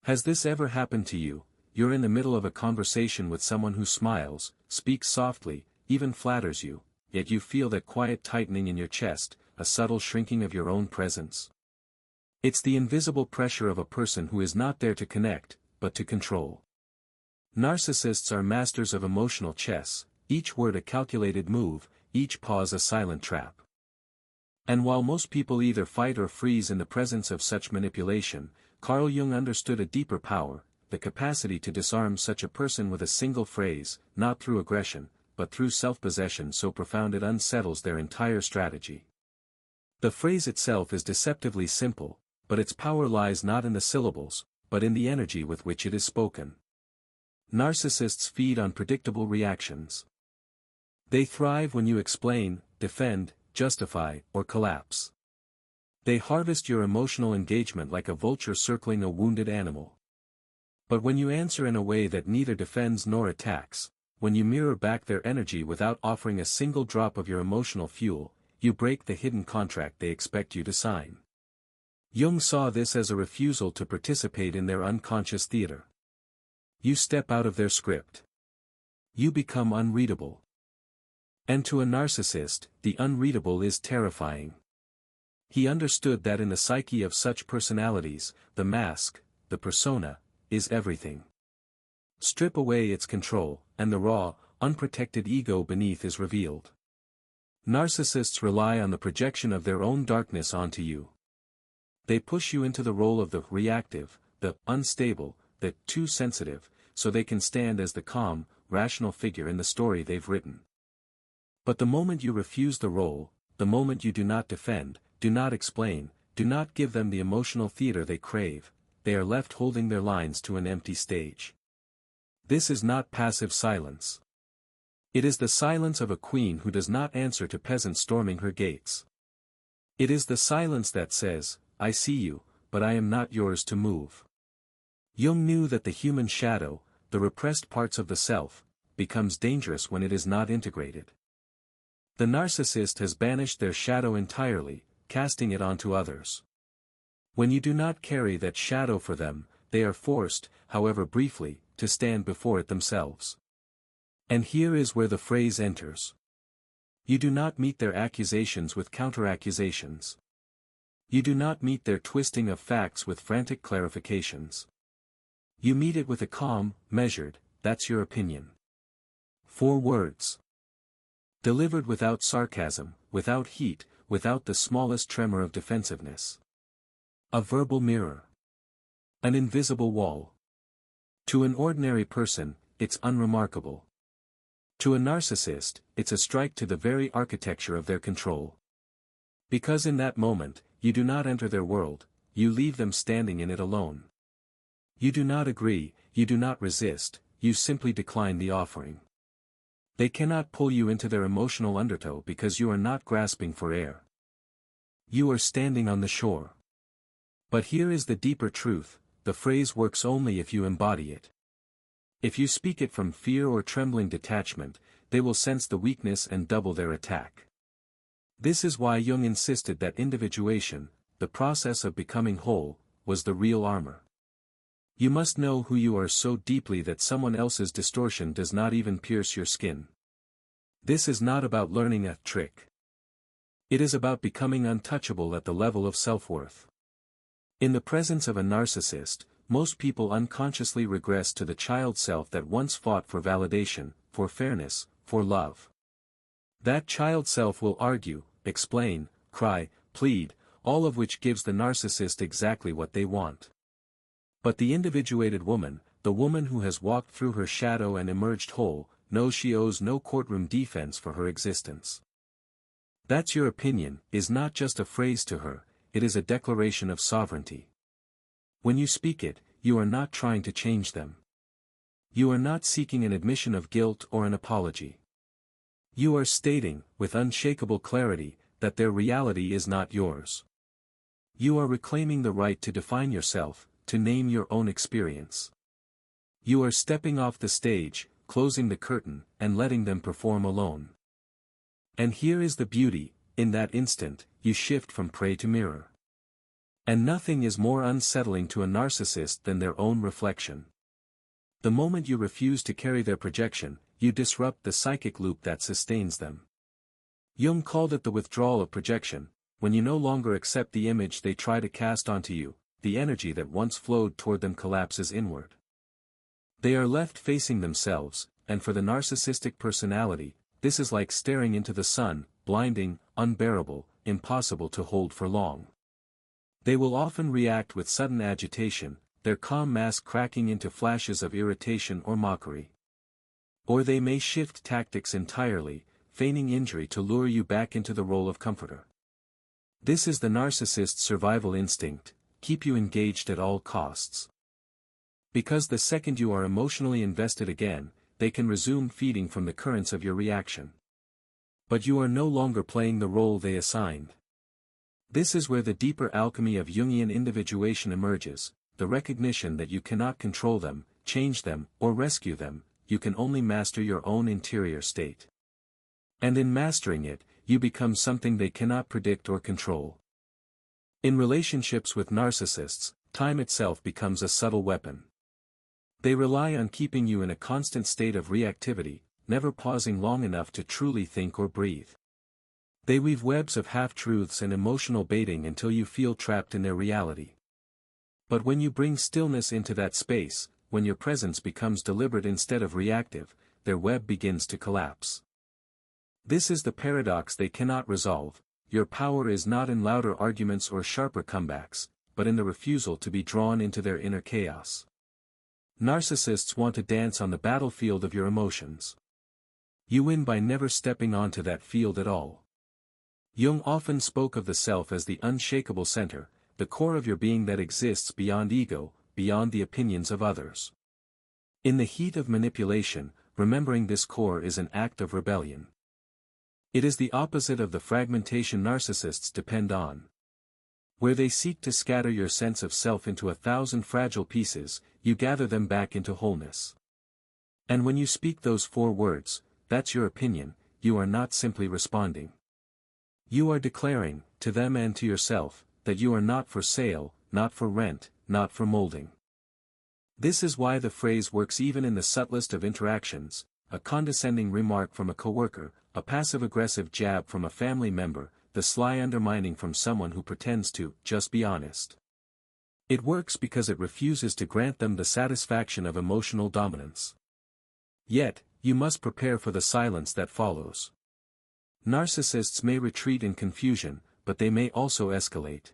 Has this ever happened to you? You're in the middle of a conversation with someone who smiles, speaks softly, even flatters you, yet you feel that quiet tightening in your chest, a subtle shrinking of your own presence. It's the invisible pressure of a person who is not there to connect, but to control. Narcissists are masters of emotional chess, each word a calculated move, each pause a silent trap. And while most people either fight or freeze in the presence of such manipulation, Carl Jung understood a deeper power, the capacity to disarm such a person with a single phrase, not through aggression, but through self-possession so profound it unsettles their entire strategy. The phrase itself is deceptively simple, but its power lies not in the syllables, but in the energy with which it is spoken. Narcissists feed on predictable reactions. They thrive when you explain, defend, justify, or collapse. They harvest your emotional engagement like a vulture circling a wounded animal. But when you answer in a way that neither defends nor attacks, when you mirror back their energy without offering a single drop of your emotional fuel, you break the hidden contract they expect you to sign. Jung saw this as a refusal to participate in their unconscious theater. You step out of their script. You become unreadable. And to a narcissist, the unreadable is terrifying. He understood that in the psyche of such personalities, the mask, the persona, is everything. Strip away its control, and the raw, unprotected ego beneath is revealed. Narcissists rely on the projection of their own darkness onto you. They push you into the role of the reactive, the unstable, the too sensitive, so they can stand as the calm, rational figure in the story they've written. But the moment you refuse the role, the moment you do not defend, do not explain, do not give them the emotional theater they crave, they are left holding their lines to an empty stage. This is not passive silence. It is the silence of a queen who does not answer to peasants storming her gates. It is the silence that says, I see you, but I am not yours to move. Jung knew that the human shadow, the repressed parts of the self, becomes dangerous when it is not integrated. The narcissist has banished their shadow entirely, casting it onto others. When you do not carry that shadow for them, they are forced, however briefly, to stand before it themselves. And here is where the phrase enters. You do not meet their accusations with counter-accusations. You do not meet their twisting of facts with frantic clarifications. You meet it with a calm, measured, that's your opinion. 4 words. Delivered without sarcasm, without heat, without the smallest tremor of defensiveness. A verbal mirror. An invisible wall. To an ordinary person, it's unremarkable. To a narcissist, it's a strike to the very architecture of their control. Because in that moment, you do not enter their world, you leave them standing in it alone. You do not agree, you do not resist, you simply decline the offering. They cannot pull you into their emotional undertow because you are not grasping for air. You are standing on the shore. But here is the deeper truth, the phrase works only if you embody it. If you speak it from fear or trembling detachment, they will sense the weakness and double their attack. This is why Jung insisted that individuation, the process of becoming whole, was the real armor. You must know who you are so deeply that someone else's distortion does not even pierce your skin. This is not about learning a trick. It is about becoming untouchable at the level of self-worth. In the presence of a narcissist, most people unconsciously regress to the child self that once fought for validation, for fairness, for love. That child self will argue, explain, cry, plead, all of which gives the narcissist exactly what they want. But the individuated woman, the woman who has walked through her shadow and emerged whole, knows she owes no courtroom defense for her existence. That's your opinion is not just a phrase to her, it is a declaration of sovereignty. When you speak it, you are not trying to change them. You are not seeking an admission of guilt or an apology. You are stating, with unshakable clarity, that their reality is not yours. You are reclaiming the right to define yourself, to name your own experience. You are stepping off the stage, closing the curtain, and letting them perform alone. And here is the beauty, in that instant, you shift from prey to mirror. And nothing is more unsettling to a narcissist than their own reflection. The moment you refuse to carry their projection, you disrupt the psychic loop that sustains them. Jung called it the withdrawal of projection. When you no longer accept the image they try to cast onto you, the energy that once flowed toward them collapses inward. They are left facing themselves, and for the narcissistic personality, this is like staring into the sun, blinding, unbearable, impossible to hold for long. They will often react with sudden agitation, their calm mask cracking into flashes of irritation or mockery. Or they may shift tactics entirely, feigning injury to lure you back into the role of comforter. This is the narcissist's survival instinct: keep you engaged at all costs. Because the second you are emotionally invested again, they can resume feeding from the currents of your reaction. But you are no longer playing the role they assigned. This is where the deeper alchemy of Jungian individuation emerges, the recognition that you cannot control them, change them, or rescue them, you can only master your own interior state. And in mastering it, you become something they cannot predict or control. In relationships with narcissists, time itself becomes a subtle weapon. They rely on keeping you in a constant state of reactivity, never pausing long enough to truly think or breathe. They weave webs of half-truths and emotional baiting until you feel trapped in their reality. But when you bring stillness into that space, when your presence becomes deliberate instead of reactive, their web begins to collapse. This is the paradox they cannot resolve. Your power is not in louder arguments or sharper comebacks, but in the refusal to be drawn into their inner chaos. Narcissists want to dance on the battlefield of your emotions. You win by never stepping onto that field at all. Jung often spoke of the self as the unshakable center, the core of your being that exists beyond ego, beyond the opinions of others. In the heat of manipulation, remembering this core is an act of rebellion. It is the opposite of the fragmentation narcissists depend on. Where they seek to scatter your sense of self into 1,000 fragile pieces, you gather them back into wholeness. And when you speak those 4 words, "That's your opinion," you are not simply responding. You are declaring, to them and to yourself, that you are not for sale, not for rent, not for molding. This is why the phrase works even in the subtlest of interactions: a condescending remark from a coworker, a passive-aggressive jab from a family member, the sly undermining from someone who pretends to just be honest. It works because it refuses to grant them the satisfaction of emotional dominance. Yet, you must prepare for the silence that follows. Narcissists may retreat in confusion, but they may also escalate.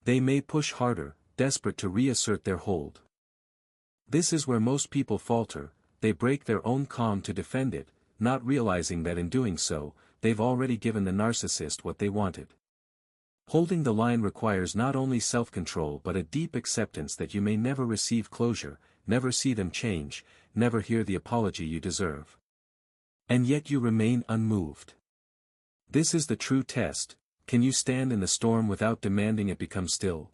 They may push harder, desperate to reassert their hold. This is where most people falter. They break their own calm to defend it, not realizing that in doing so, they've already given the narcissist what they wanted. Holding the line requires not only self-control but a deep acceptance that you may never receive closure, never see them change, never hear the apology you deserve. And yet you remain unmoved. This is the true test: can you stand in the storm without demanding it become still?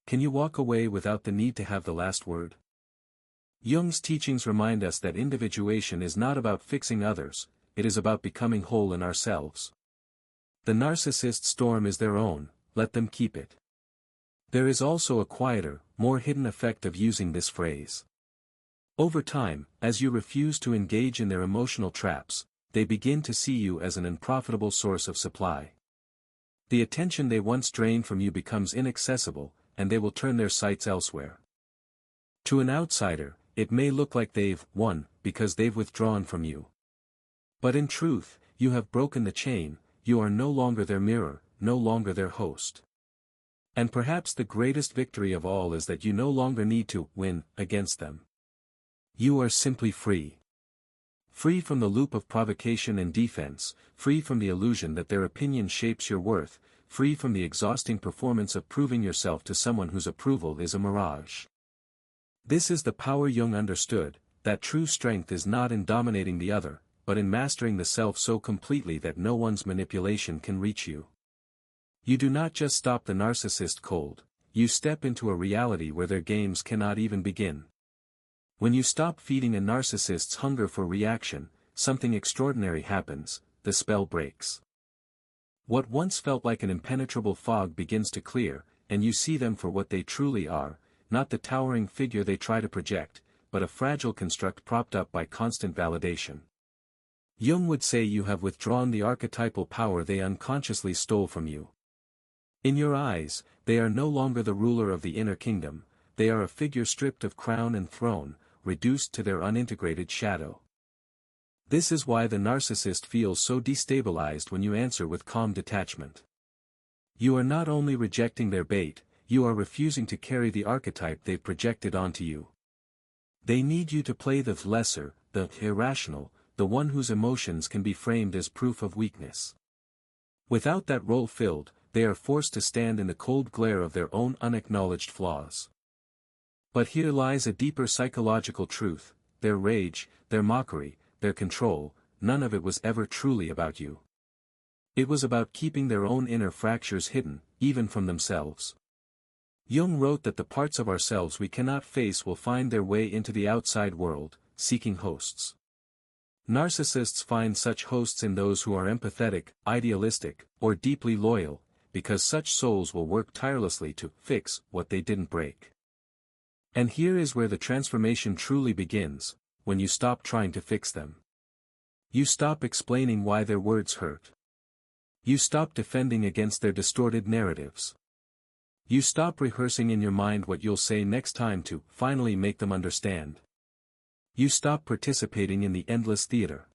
Can you walk away without the need to have the last word? Jung's teachings remind us that individuation is not about fixing others, it is about becoming whole in ourselves. The narcissist storm is their own, let them keep it. There is also a quieter, more hidden effect of using this phrase. Over time, as you refuse to engage in their emotional traps, they begin to see you as an unprofitable source of supply. The attention they once drained from you becomes inaccessible, and they will turn their sights elsewhere. To an outsider, it may look like they've won because they've withdrawn from you. But in truth, you have broken the chain. You are no longer their mirror, no longer their host. And perhaps the greatest victory of all is that you no longer need to win against them. You are simply free. Free from the loop of provocation and defense, free from the illusion that their opinion shapes your worth, free from the exhausting performance of proving yourself to someone whose approval is a mirage. This is the power Jung understood, that true strength is not in dominating the other, but in mastering the self so completely that no one's manipulation can reach you. You do not just stop the narcissist cold, you step into a reality where their games cannot even begin. When you stop feeding a narcissist's hunger for reaction, something extraordinary happens: the spell breaks. What once felt like an impenetrable fog begins to clear, and you see them for what they truly are, not the towering figure they try to project, but a fragile construct propped up by constant validation. Jung would say you have withdrawn the archetypal power they unconsciously stole from you. In your eyes, they are no longer the ruler of the inner kingdom, they are a figure stripped of crown and throne, reduced to their unintegrated shadow. This is why the narcissist feels so destabilized when you answer with calm detachment. You are not only rejecting their bait, you are refusing to carry the archetype they've projected onto you. They need you to play the lesser, the irrational, the one whose emotions can be framed as proof of weakness. Without that role filled, they are forced to stand in the cold glare of their own unacknowledged flaws. But here lies a deeper psychological truth: their rage, their mockery, their control, none of it was ever truly about you. It was about keeping their own inner fractures hidden, even from themselves. Jung wrote that the parts of ourselves we cannot face will find their way into the outside world, seeking hosts. Narcissists find such hosts in those who are empathetic, idealistic, or deeply loyal, because such souls will work tirelessly to fix what they didn't break. And here is where the transformation truly begins, when you stop trying to fix them. You stop explaining why their words hurt. You stop defending against their distorted narratives. You stop rehearsing in your mind what you'll say next time to finally make them understand. You stop participating in the endless theater.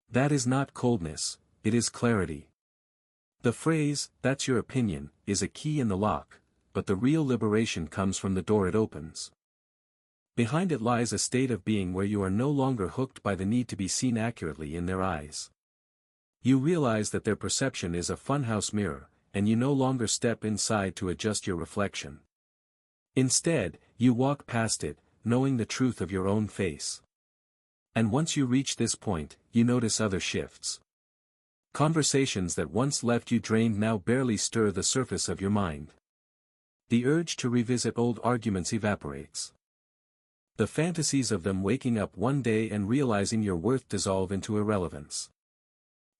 That is not coldness, it is clarity. The phrase, "that's your opinion," is a key in the lock, but the real liberation comes from the door it opens. Behind it lies a state of being where you are no longer hooked by the need to be seen accurately in their eyes. You realize that their perception is a funhouse mirror, and you no longer step inside to adjust your reflection. Instead, you walk past it, knowing the truth of your own face. And once you reach this point, you notice other shifts. Conversations that once left you drained now barely stir the surface of your mind. The urge to revisit old arguments evaporates. The fantasies of them waking up one day and realizing your worth dissolve into irrelevance.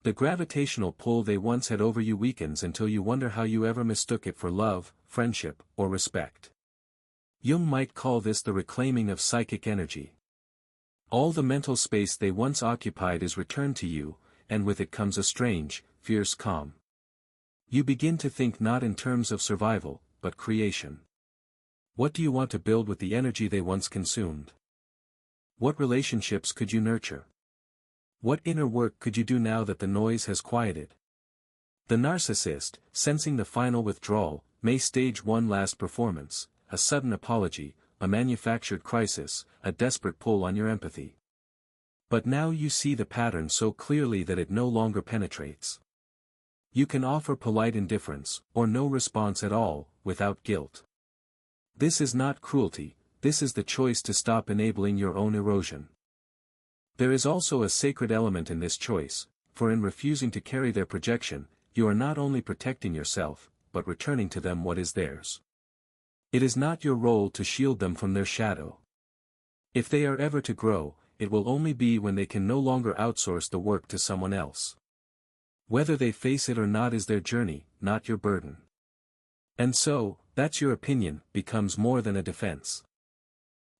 The gravitational pull they once had over you weakens until you wonder how you ever mistook it for love, friendship, or respect. Jung might call this the reclaiming of psychic energy. All the mental space they once occupied is returned to you, and with it comes a strange, fierce calm. You begin to think not in terms of survival, but creation. What do you want to build with the energy they once consumed? What relationships could you nurture? What inner work could you do now that the noise has quieted? The narcissist, sensing the final withdrawal, may stage one last performance, a sudden apology, a manufactured crisis, a desperate pull on your empathy. But now you see the pattern so clearly that it no longer penetrates. You can offer polite indifference, or no response at all, without guilt. This is not cruelty, this is the choice to stop enabling your own erosion. There is also a sacred element in this choice, for in refusing to carry their projection, you are not only protecting yourself, but returning to them what is theirs. It is not your role to shield them from their shadow. If they are ever to grow, it will only be when they can no longer outsource the work to someone else. Whether they face it or not is their journey, not your burden. And so, "that's your opinion," becomes more than a defense.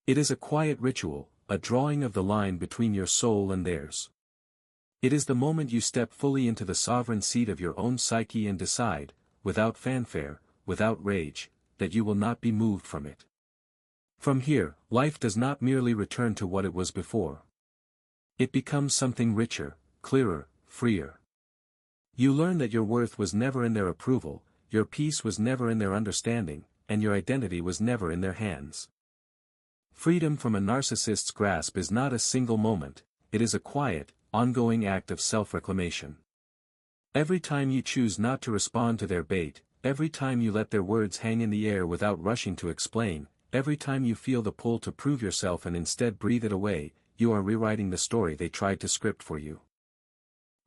It is a quiet ritual, a drawing of the line between your soul and theirs. It is the moment you step fully into the sovereign seat of your own psyche and decide, without fanfare, without rage, that you will not be moved from it. From here, life does not merely return to what it was before. It becomes something richer, clearer, freer. You learn that your worth was never in their approval, your peace was never in their understanding, and your identity was never in their hands. Freedom from a narcissist's grasp is not a single moment, it is a quiet, ongoing act of self-reclamation. Every time you choose not to respond to their bait, every time you let their words hang in the air without rushing to explain, every time you feel the pull to prove yourself and instead breathe it away, you are rewriting the story they tried to script for you.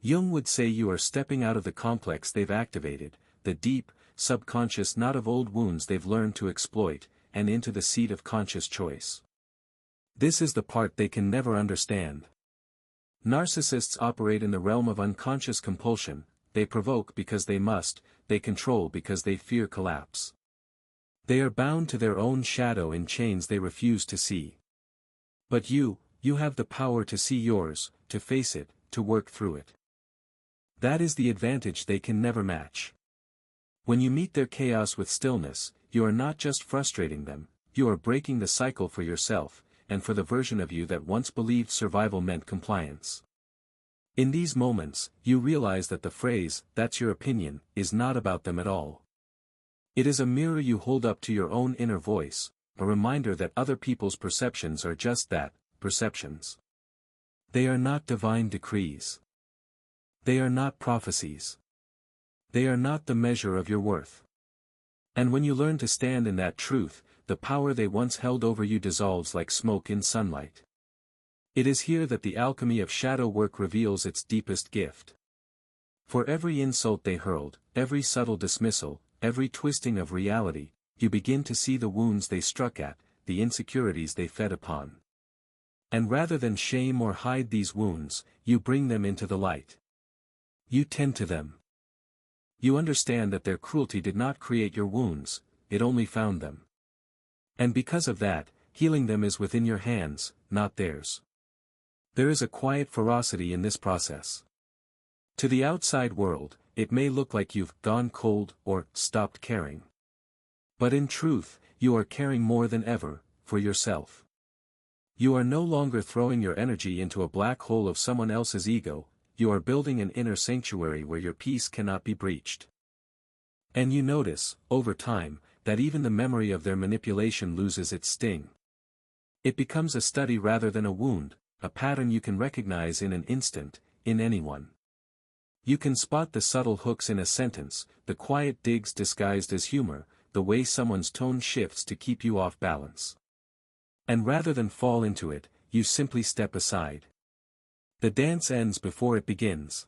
Jung would say you are stepping out of the complex they've activated, the deep, subconscious knot of old wounds they've learned to exploit, and into the seat of conscious choice. This is the part they can never understand. Narcissists operate in the realm of unconscious compulsion, they provoke because they must, they control because they fear collapse. They are bound to their own shadow in chains they refuse to see. But you have the power to see yours, to face it, to work through it. That is the advantage they can never match. When you meet their chaos with stillness, you are not just frustrating them, you are breaking the cycle for yourself, and for the version of you that once believed survival meant compliance. In these moments, you realize that the phrase, "that's your opinion," is not about them at all. It is a mirror you hold up to your own inner voice, a reminder that other people's perceptions are just that, perceptions. They are not divine decrees. They are not prophecies. They are not the measure of your worth. And when you learn to stand in that truth, the power they once held over you dissolves like smoke in sunlight. It is here that the alchemy of shadow work reveals its deepest gift. For every insult they hurled, every subtle dismissal, every twisting of reality, you begin to see the wounds they struck at, the insecurities they fed upon. And rather than shame or hide these wounds, you bring them into the light. You tend to them. You understand that their cruelty did not create your wounds, it only found them. And because of that, healing them is within your hands, not theirs. There is a quiet ferocity in this process. To the outside world, it may look like you've gone cold or stopped caring. But in truth, you are caring more than ever, for yourself. You are no longer throwing your energy into a black hole of someone else's ego, you are building an inner sanctuary where your peace cannot be breached. And you notice, over time, that even the memory of their manipulation loses its sting. It becomes a study rather than a wound, a pattern you can recognize in an instant, in anyone. You can spot the subtle hooks in a sentence, the quiet digs disguised as humor, the way someone's tone shifts to keep you off balance. And rather than fall into it, you simply step aside. The dance ends before it begins.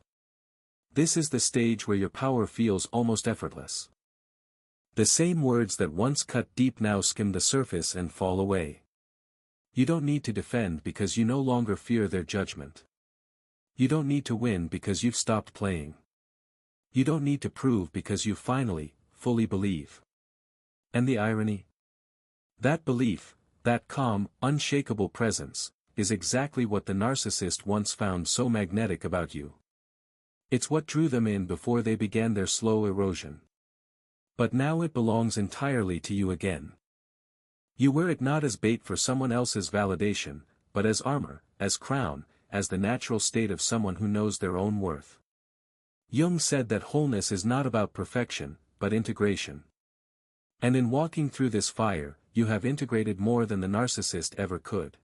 This is the stage where your power feels almost effortless. The same words that once cut deep now skim the surface and fall away. You don't need to defend because you no longer fear their judgment. You don't need to win because you've stopped playing. You don't need to prove because you finally, fully believe. And the irony? That belief, that calm, unshakable presence, is exactly what the narcissist once found so magnetic about you. It's what drew them in before they began their slow erosion. But now it belongs entirely to you again. You wear it not as bait for someone else's validation, but as armor, as crown, as the natural state of someone who knows their own worth. Jung said that wholeness is not about perfection, but integration. And in walking through this fire, you have integrated more than the narcissist ever could.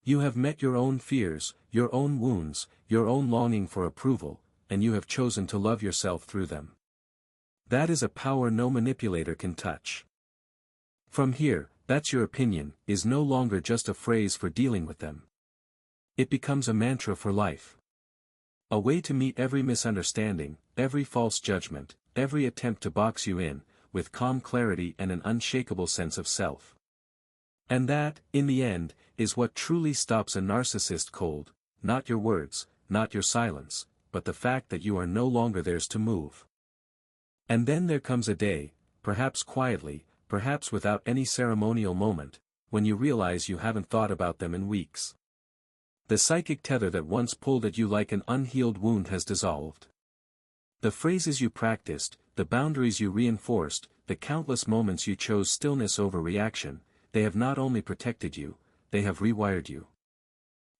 You have met your own fears, your own wounds, your own longing for approval, and you have chosen to love yourself through them. That is a power no manipulator can touch. From here, "that's your opinion," is no longer just a phrase for dealing with them. It becomes a mantra for life. A way to meet every misunderstanding, every false judgment, every attempt to box you in, with calm clarity and an unshakable sense of self. And that, in the end, is what truly stops a narcissist cold, not your words, not your silence, but the fact that you are no longer theirs to move. And then there comes a day, perhaps quietly, perhaps without any ceremonial moment, when you realize you haven't thought about them in weeks. The psychic tether that once pulled at you like an unhealed wound has dissolved. The phrases you practiced, the boundaries you reinforced, the countless moments you chose stillness over reaction, they have not only protected you, they have rewired you.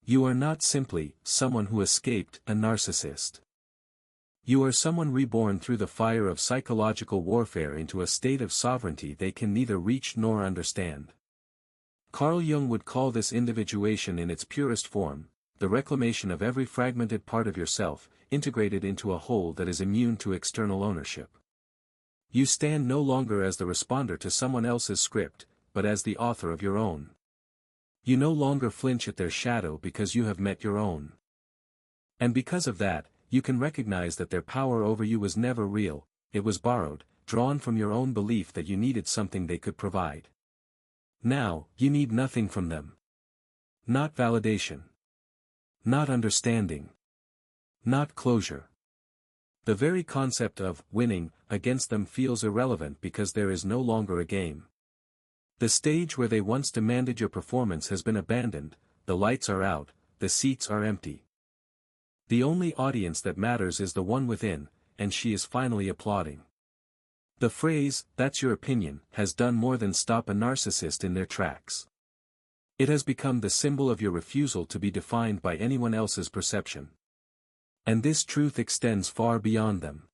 You are not simply someone who escaped a narcissist. You are someone reborn through the fire of psychological warfare into a state of sovereignty they can neither reach nor understand. Carl Jung would call this individuation in its purest form, the reclamation of every fragmented part of yourself, integrated into a whole that is immune to external ownership. You stand no longer as the responder to someone else's script, but as the author of your own. You no longer flinch at their shadow because you have met your own. And because of that, you can recognize that their power over you was never real, it was borrowed, drawn from your own belief that you needed something they could provide. Now, you need nothing from them. Not validation. Not understanding. Not closure. The very concept of winning against them feels irrelevant because there is no longer a game. The stage where they once demanded your performance has been abandoned, the lights are out, the seats are empty. The only audience that matters is the one within, and she is finally applauding. The phrase, "that's your opinion," has done more than stop a narcissist in their tracks. It has become the symbol of your refusal to be defined by anyone else's perception. And this truth extends far beyond them.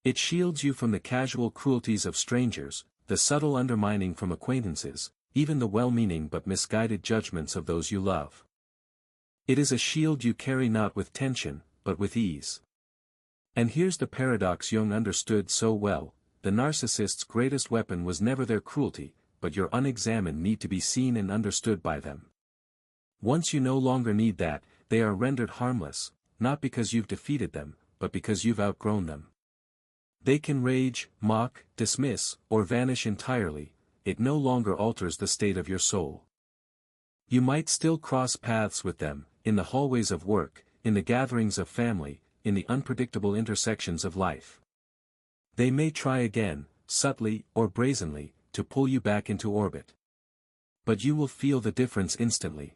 It shields you from the casual cruelties of strangers, the subtle undermining from acquaintances, even the well-meaning but misguided judgments of those you love. It is a shield you carry not with tension, but with ease. And here's the paradox Jung understood so well: the narcissist's greatest weapon was never their cruelty, but your unexamined need to be seen and understood by them. Once you no longer need that, they are rendered harmless, not because you've defeated them, but because you've outgrown them. They can rage, mock, dismiss, or vanish entirely, it no longer alters the state of your soul. You might still cross paths with them, in the hallways of work, in the gatherings of family, in the unpredictable intersections of life. They may try again, subtly or brazenly, to pull you back into orbit. But you will feel the difference instantly.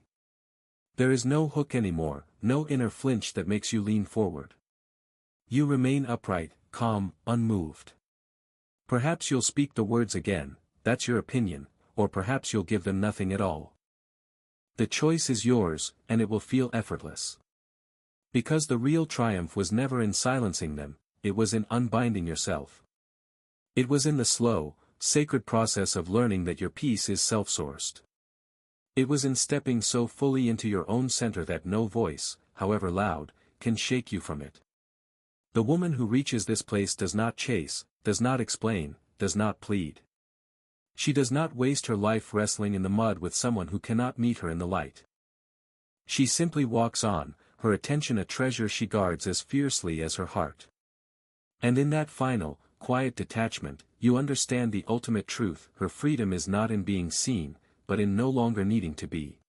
There is no hook anymore, no inner flinch that makes you lean forward. You remain upright, calm, unmoved. Perhaps you'll speak the words again, "that's your opinion," or perhaps you'll give them nothing at all. The choice is yours, and it will feel effortless. Because the real triumph was never in silencing them, it was in unbinding yourself. It was in the slow, sacred process of learning that your peace is self-sourced. It was in stepping so fully into your own center that no voice, however loud, can shake you from it. The woman who reaches this place does not chase, does not explain, does not plead. She does not waste her life wrestling in the mud with someone who cannot meet her in the light. She simply walks on, her attention a treasure she guards as fiercely as her heart. And in that final, quiet detachment, you understand the ultimate truth: her freedom is not in being seen, but in no longer needing to be.